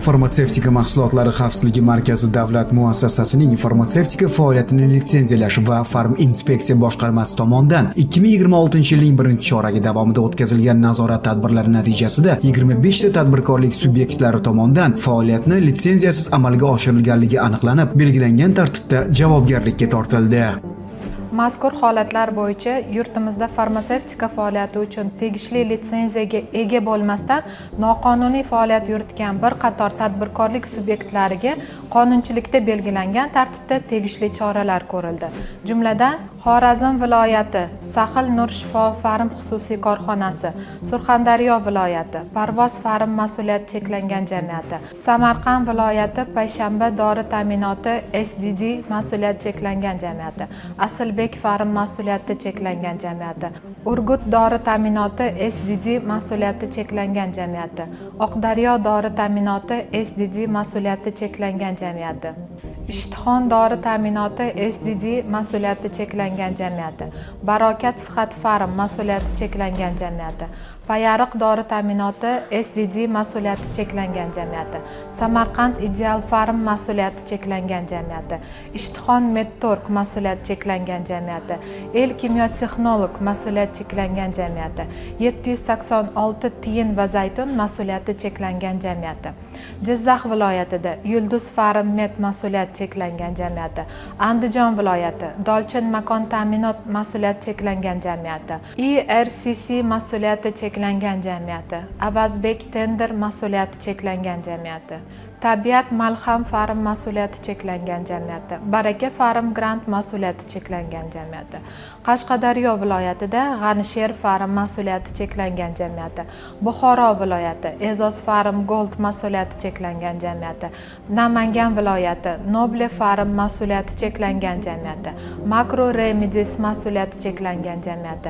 Farmatsevtika mahsulotlari xavfsizligi markazi davlat muassasasining farmatsevtika faoliyatini litsenziyalash va Farminspeksiya boshqarmasi tomonidan 2026-yilning 1-choragi davomida o'tkazilgan nazorat tadbirlari natijasida 25 ta tadbirkorlik subyektlari tomonidan faoliyatni litsenziyasiz amalga oshirilganligi aniqlanib, belgilangan tartibda javobgarlikka tortildi. Mazkur holatlar bo'yicha yurtimizda farmatsevtika faoliyati uchun tegishli litsenziyaga ega bo'lmasdan noqonuniy faoliyat yuritgan bir qator tadbirkorlik subyektlariga qonunchilikda belgilangan tartibda tegishli choralar ko'rildi. Jumladan, Xorazm viloyati Sahil Nur Shifo Farm xususiy korxonasi, Surxondaryo viloyati Parvoz Farm mas'uliyati cheklangan jamiyati, Samarqand viloyati Payshanba dori ta'minoti SDD mas'uliyati cheklangan jamiyati, Asilbek Farm mas'uliyati cheklangan jamiyati, Urgut dori ta'minoti SDD mas'uliyati cheklangan jamiyati, Oqdaryo dori ta'minoti SDD mas'uliyati cheklangan jamiyati, Ishtixon dori ta'minoti SDD mas'uliyati cheklangan jamiyati, Barokat Sihat Farm mas'uliyati cheklangan jamiyati, Payariq dori ta'minoti SDD mas'uliyati cheklangan jamiyati, Samarqand Ideal Farm mas'uliyati cheklangan jamiyati, Ishtixon Medtorg mas'uliyati cheklangan jamiyati, El Kimyo Texnolog mas'uliyati cheklangan jamiyati, 786 tiyin va zaytun mas'uliyati cheklangan jamiyati, Jizzax viloyatida Yulduz Farm Med mas'uliyati cheklangan jamiyati, Andijon viloyati Dolchin Makon ta'minot mas'uliyati cheklangan jamiyati, IRCC mas'uliyati cheklangan jamiyati, Avazbek Tender mas'uliyati cheklangan jamiyati, Tabiat Malham Farm mas'uliyati cheklangan jamiyati, Baraka Farm Grant mas'uliyati cheklangan jamiyati, Qashqadaryo viloyatida G'anisher Farm mas'uliyati cheklangan jamiyati, Buxoro viloyati E'zoz Farm Gold mas'uliyati cheklangan jamiyati, Namangan viloyati Noble Farm mas'uliyati cheklangan jamiyati, Macro Remedies mas'uliyati cheklangan jamiyati,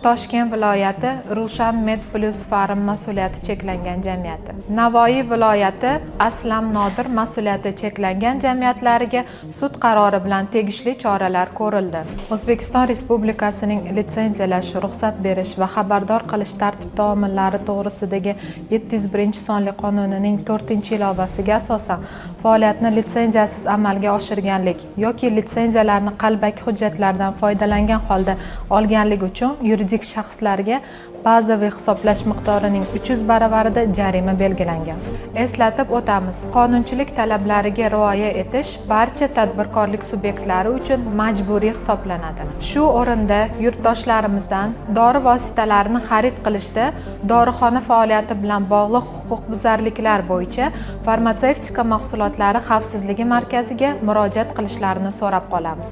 Toshkent viloyati Rushan Med Plus Farm mas'uliyati cheklangan jamiyati, Navoiy viloyati Aslam Nodir mas'uliyati cheklangan jamiyatlariga sud qarori bilan tegishli choralar ko'rildi. O'zbekiston Respublikasining litsenziyalash, ruxsat berish va xabardor qilish tartib-taomillari to'g'risidagi 701-sonli qonunining 4-ilovasiga asosan faoliyatni litsenziyasiz amalga oshirganlik yoki litsenziyalarni qalbaki hujjatlardan foydalangan holda olganlik uchun yuridik shaxslarga bazaviy hisoblash miqdorining 300 baravarida jarima belgilangan. Eslatib o'tamiz, qonunchilik talablariga rioya etish barcha tadbirkorlik subyektlari uchun majburiy hisoblanadi. Shu o'rinda yurtdoshlarimizdan dori vositalarini xarid qilishda dorixona faoliyati bilan bog'liq huquqbuzarliklar bo'yicha farmatsevtika mahsulotlari xavfsizligi markaziga murojaat qilishlarini so'rab qolamiz.